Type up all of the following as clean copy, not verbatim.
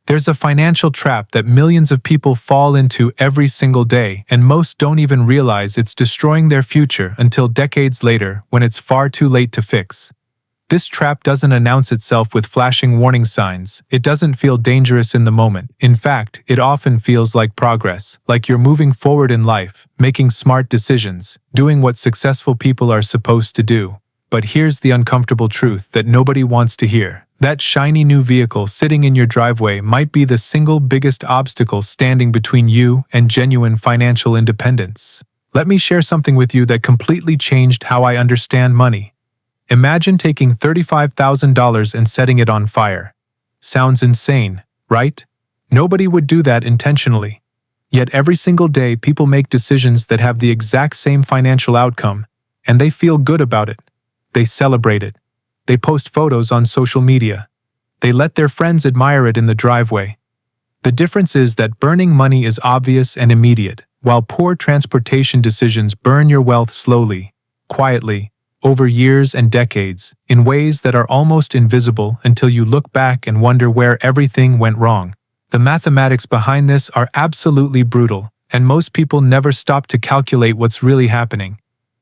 There's a financial trap that millions of people fall into every single day, and most don't even realize it's destroying their future until decades later when it's far too late to fix. This trap doesn't announce itself with flashing warning signs. It doesn't feel dangerous in the moment. In fact, it often feels like progress, like you're moving forward in life, making smart decisions, doing what successful people are supposed to do. But here's the uncomfortable truth that nobody wants to hear. That shiny new vehicle sitting in your driveway might be the single biggest obstacle standing between you and genuine financial independence. Let me share something with you that completely changed how I understand money. Imagine taking $35,000 and setting it on fire. Sounds insane, right? Nobody would do that intentionally. Yet every single day people make decisions that have the exact same financial outcome, and they feel good about it. They celebrate it. They post photos on social media. They let their friends admire it in the driveway. The difference is that burning money is obvious and immediate, while poor transportation decisions burn your wealth slowly, quietly, over years and decades, in ways that are almost invisible until you look back and wonder where everything went wrong. The mathematics behind this are absolutely brutal, and most people never stop to calculate what's really happening.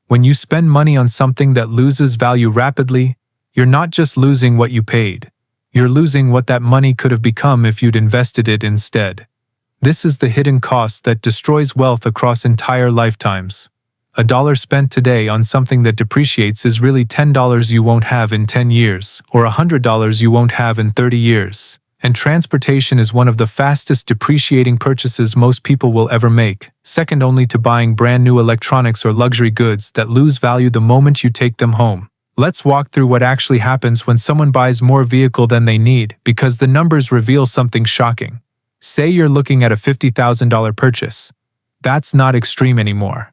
When you spend money on something that loses value rapidly, you're not just losing what you paid. You're losing what that money could have become if you'd invested it instead. This is the hidden cost that destroys wealth across entire lifetimes. $1 spent today on something that depreciates is really $10 you won't have in 10 years, or $100 you won't have in 30 years. And transportation is one of the fastest depreciating purchases most people will ever make, second only to buying brand new electronics or luxury goods that lose value the moment you take them home. Let's walk through what actually happens when someone buys more vehicle than they need, because the numbers reveal something shocking. Say you're looking at a $50,000 purchase. That's not extreme anymore.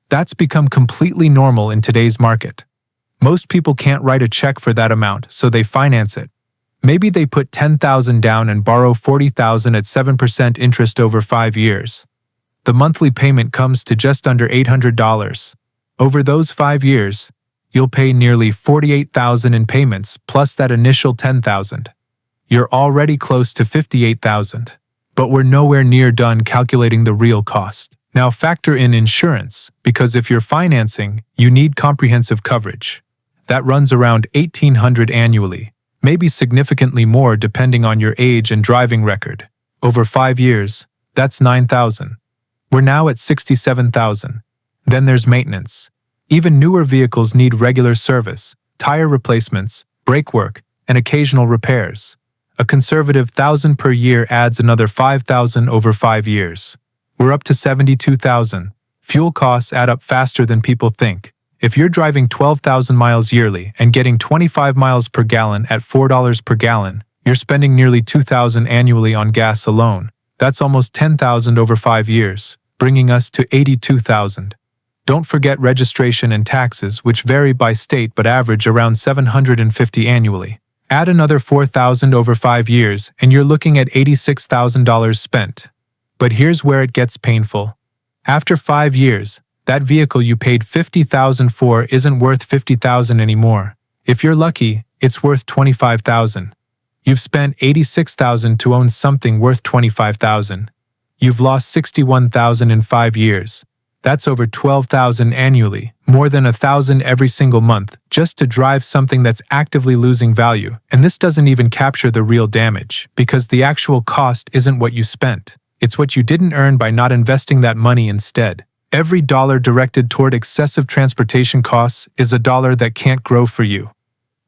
That's become completely normal in today's market. Most people can't write a check for that amount, so they finance it. Maybe they put $10,000 down and borrow $40,000 at 7% interest over 5 years. The monthly payment comes to just under $800. Over those 5 years, you'll pay nearly $48,000 in payments plus that initial $10,000. You're already close to $58,000. But we're nowhere near done calculating the real cost. Now factor in insurance, because if you're financing, you need comprehensive coverage. That runs around $1,800 annually, maybe significantly more depending on your age and driving record. Over 5 years, that's $9,000. We're now at $67,000. Then there's maintenance. Even newer vehicles need regular service, tire replacements, brake work, and occasional repairs. A conservative $1,000 per year adds another $5,000 over 5 years. We're up to $72,000. Fuel costs add up faster than people think. If you're driving 12,000 miles yearly and getting 25 miles per gallon at $4 per gallon, you're spending nearly $2,000 annually on gas alone. That's almost $10,000 over 5 years, bringing us to $82,000. Don't forget registration and taxes, which vary by state but average around $750 annually. Add another $4,000 over 5 years, and you're looking at $86,000 spent. But here's where it gets painful. After 5 years, that vehicle you paid $50,000 for isn't worth $50,000 anymore. If you're lucky, it's worth $25,000. You've spent $86,000 to own something worth $25,000. You've lost $61,000 in 5 years. That's over $12,000 annually, more than $1,000 every single month, just to drive something that's actively losing value. And this doesn't even capture the real damage, because the actual cost isn't what you spent. It's what you didn't earn by not investing that money instead. Every dollar directed toward excessive transportation costs is a dollar that can't grow for you.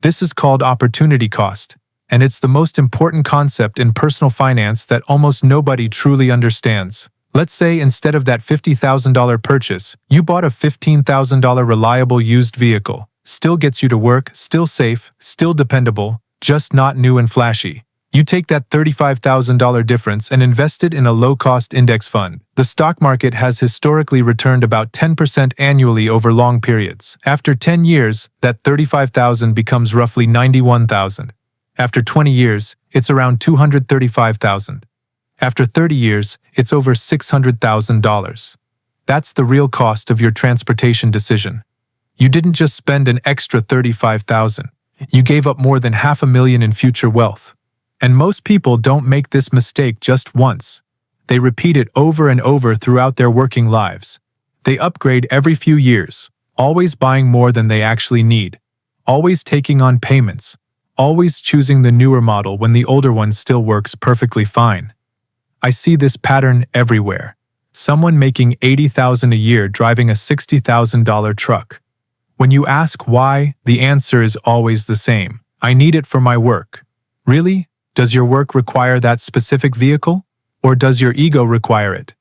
This is called opportunity cost, and it's the most important concept in personal finance that almost nobody truly understands. Let's say instead of that $50,000 purchase, you bought a $15,000 reliable used vehicle. Still gets you to work, still safe, still dependable, just not new and flashy. You take that $35,000 difference and invest it in a low-cost index fund. The stock market has historically returned about 10% annually over long periods. After 10 years, that $35,000 becomes roughly $91,000. After 20 years, it's around $235,000. After 30 years, it's over $600,000. That's the real cost of your transportation decision. You didn't just spend an extra $35,000. You gave up more than $500,000 in future wealth. And most people don't make this mistake just once. They repeat it over and over throughout their working lives. They upgrade every few years, always buying more than they actually need, always taking on payments, always choosing the newer model when the older one still works perfectly fine. I see this pattern everywhere. Someone making $80,000 a year driving a $60,000 truck. When you ask why, the answer is always the same. I need it for my work. Really? Does your work require that specific vehicle? Or does your ego require it?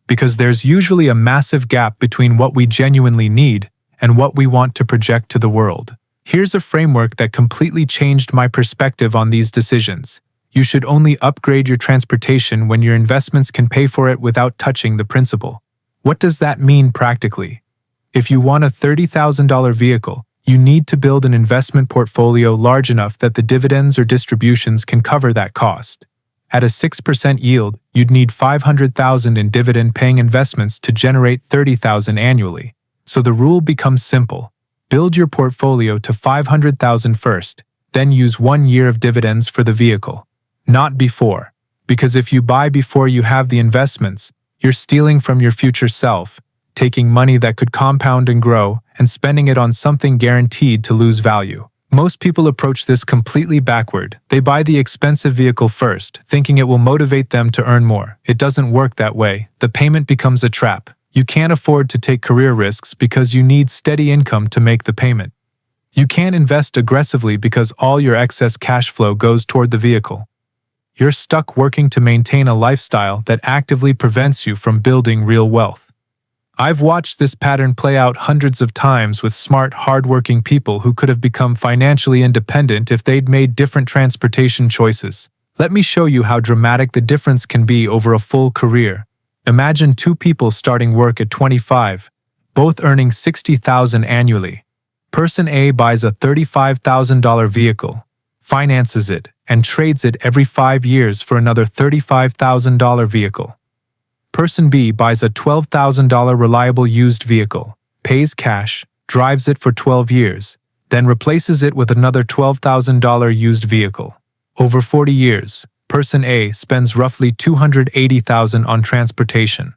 Because there's usually a massive gap between what we genuinely need and what we want to project to the world. Here's a framework that completely changed my perspective on these decisions. You should only upgrade your transportation when your investments can pay for it without touching the principal. What does that mean practically? If you want a $30,000 vehicle, you need to build an investment portfolio large enough that the dividends or distributions can cover that cost. At a 6% yield, you'd need $500,000 in dividend-paying investments to generate $30,000 annually. So the rule becomes simple. Build your portfolio to $500,000 first, then use 1 year of dividends for the vehicle. Not before. Because if you buy before you have the investments, you're stealing from your future self, taking money that could compound and grow, and spending it on something guaranteed to lose value. Most people approach this completely backward. They buy the expensive vehicle first, thinking it will motivate them to earn more. It doesn't work that way. The payment becomes a trap. You can't afford to take career risks because you need steady income to make the payment. You can't invest aggressively because all your excess cash flow goes toward the vehicle. You're stuck working to maintain a lifestyle that actively prevents you from building real wealth. I've watched this pattern play out hundreds of times with smart, hardworking people who could have become financially independent if they'd made different transportation choices. Let me show you how dramatic the difference can be over a full career. Imagine two people starting work at 25, both earning $60,000 annually. Person A buys a $35,000 vehicle, finances it, and trades it every 5 years for another $35,000 vehicle. Person B buys a $12,000 reliable used vehicle, pays cash, drives it for 12 years, then replaces it with another $12,000 used vehicle. Over 40 years, Person A spends roughly $280,000 on transportation.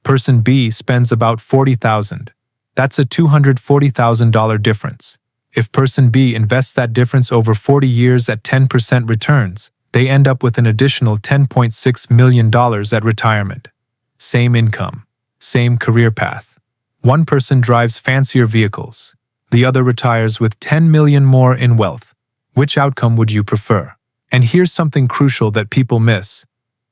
Person B spends about $40,000. That's a $240,000 difference. If Person B invests that difference over 40 years at 10% returns, they end up with an additional $10.6 million at retirement. Same income, same career path. One person drives fancier vehicles. The other retires with $10 million more in wealth. Which outcome would you prefer? And here's something crucial that people miss.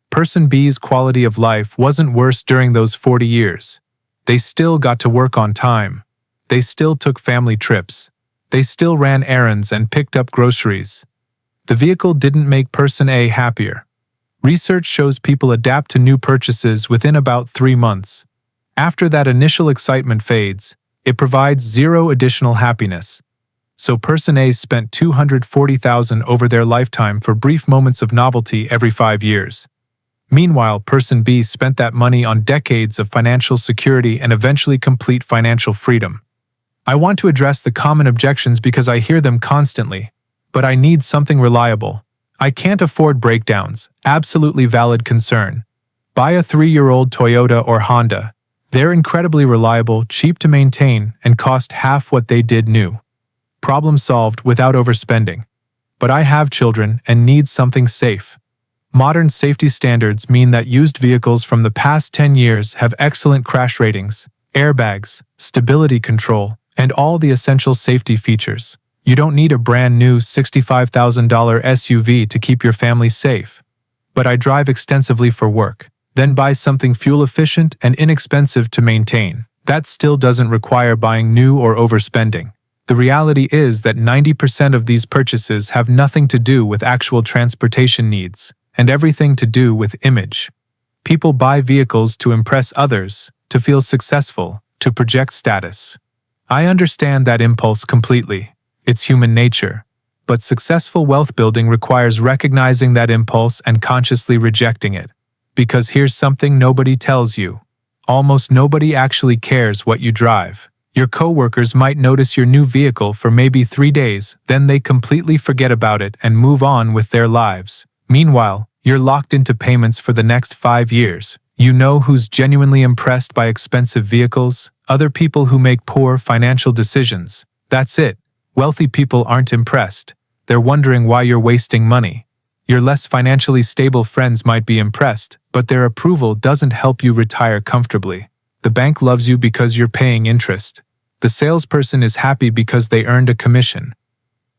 Person B's quality of life wasn't worse during those 40 years. They still got to work on time. They still took family trips. They still ran errands and picked up groceries. The vehicle didn't make Person A happier. Research shows people adapt to new purchases within about 3 months. After that initial excitement fades, it provides zero additional happiness. So Person A spent $240,000 over their lifetime for brief moments of novelty every 5 years. Meanwhile, Person B spent that money on decades of financial security and eventually complete financial freedom. I want to address the common objections because I hear them constantly. But I need something reliable. I can't afford breakdowns. Absolutely valid concern. Buy a 3-year-old Toyota or Honda. They're incredibly reliable, cheap to maintain, and cost half what they did new. Problem solved without overspending. But I have children and need something safe. Modern safety standards mean that used vehicles from the past 10 years have excellent crash ratings, airbags, stability control, and all the essential safety features. You don't need a brand new $65,000 SUV to keep your family safe. But I drive extensively for work. Then buy something fuel-efficient and inexpensive to maintain. That still doesn't require buying new or overspending. The reality is that 90% of these purchases have nothing to do with actual transportation needs, and everything to do with image. People buy vehicles to impress others, to feel successful, to project status. I understand that impulse completely. It's human nature. But successful wealth building requires recognizing that impulse and consciously rejecting it. Because here's something nobody tells you. Almost nobody actually cares what you drive. Your coworkers might notice your new vehicle for maybe 3 days, then they completely forget about it and move on with their lives. Meanwhile, you're locked into payments for the next 5 years. You know who's genuinely impressed by expensive vehicles? Other people who make poor financial decisions. That's it. Wealthy people aren't impressed. They're wondering why you're wasting money. Your less financially stable friends might be impressed, but their approval doesn't help you retire comfortably. The bank loves you because you're paying interest. The salesperson is happy because they earned a commission.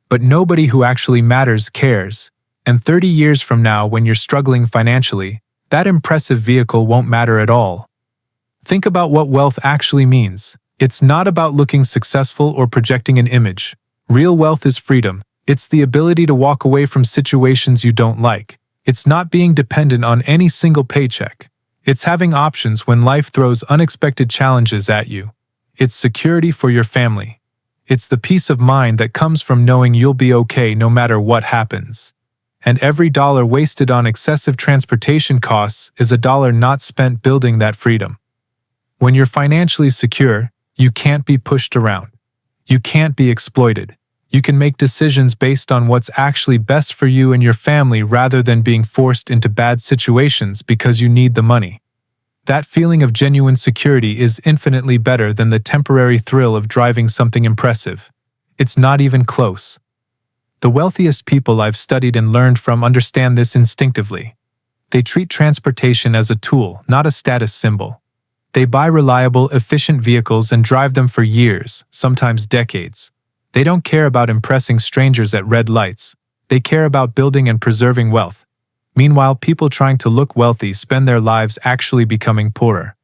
But nobody who actually matters cares. And 30 years from now, when you're struggling financially, that impressive vehicle won't matter at all. Think about what wealth actually means. It's not about looking successful or projecting an image. Real wealth is freedom. It's the ability to walk away from situations you don't like. It's not being dependent on any single paycheck. It's having options when life throws unexpected challenges at you. It's security for your family. It's the peace of mind that comes from knowing you'll be okay no matter what happens. And every dollar wasted on excessive transportation costs is a dollar not spent building that freedom. When you're financially secure, you can't be pushed around. You can't be exploited. You can make decisions based on what's actually best for you and your family rather than being forced into bad situations because you need the money. That feeling of genuine security is infinitely better than the temporary thrill of driving something impressive. It's not even close. The wealthiest people I've studied and learned from understand this instinctively. They treat transportation as a tool, not a status symbol. They buy reliable, efficient vehicles and drive them for years, sometimes decades. They don't care about impressing strangers at red lights. They care about building and preserving wealth. Meanwhile, people trying to look wealthy spend their lives actually becoming poorer.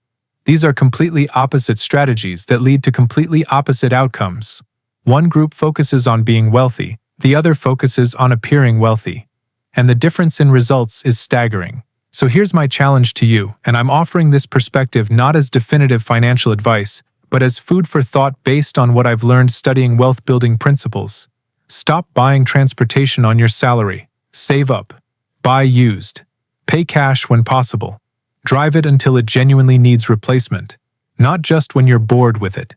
These are completely opposite strategies that lead to completely opposite outcomes. One group focuses on being wealthy, the other focuses on appearing wealthy. And the difference in results is staggering. So here's my challenge to you, and I'm offering this perspective not as definitive financial advice, but as food for thought based on what I've learned studying wealth-building principles. Stop buying transportation on your salary. Save up. Buy used. Pay cash when possible. Drive it until it genuinely needs replacement, not just when you're bored with it.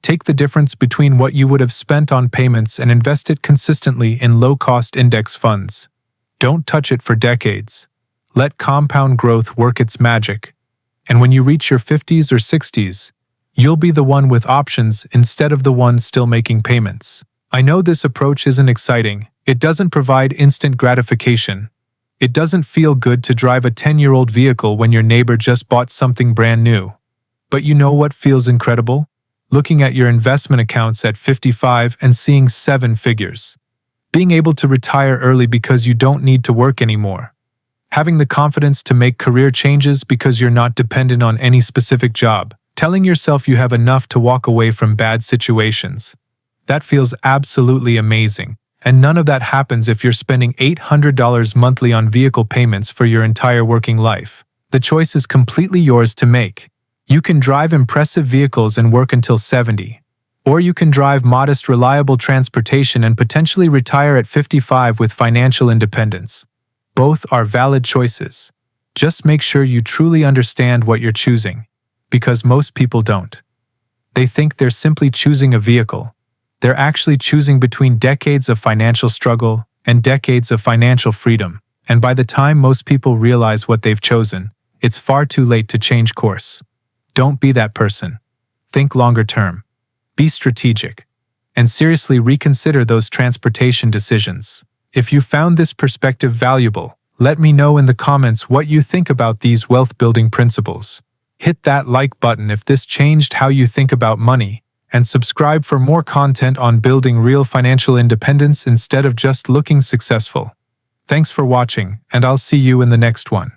Take the difference between what you would have spent on payments and invest it consistently in low-cost index funds. Don't touch it for decades. Let compound growth work its magic. And when you reach your 50s or 60s, you'll be the one with options instead of the one still making payments. I know this approach isn't exciting. It doesn't provide instant gratification. It doesn't feel good to drive a 10-year-old vehicle when your neighbor just bought something brand new. But you know what feels incredible? Looking at your investment accounts at 55 and seeing 7 figures. Being able to retire early because you don't need to work anymore. Having the confidence to make career changes because you're not dependent on any specific job. Telling yourself you have enough to walk away from bad situations. That feels absolutely amazing. And none of that happens if you're spending $800 monthly on vehicle payments for your entire working life. The choice is completely yours to make. You can drive impressive vehicles and work until 70. Or you can drive modest, reliable transportation and potentially retire at 55 with financial independence. Both are valid choices. Just make sure you truly understand what you're choosing. Because most people don't. They think they're simply choosing a vehicle. They're actually choosing between decades of financial struggle and decades of financial freedom. And by the time most people realize what they've chosen, it's far too late to change course. Don't be that person. Think longer term. Be strategic. And seriously reconsider those transportation decisions. If you found this perspective valuable, let me know in the comments what you think about these wealth-building principles. Hit that like button if this changed how you think about money, and subscribe for more content on building real financial independence instead of just looking successful. Thanks for watching, and I'll see you in the next one.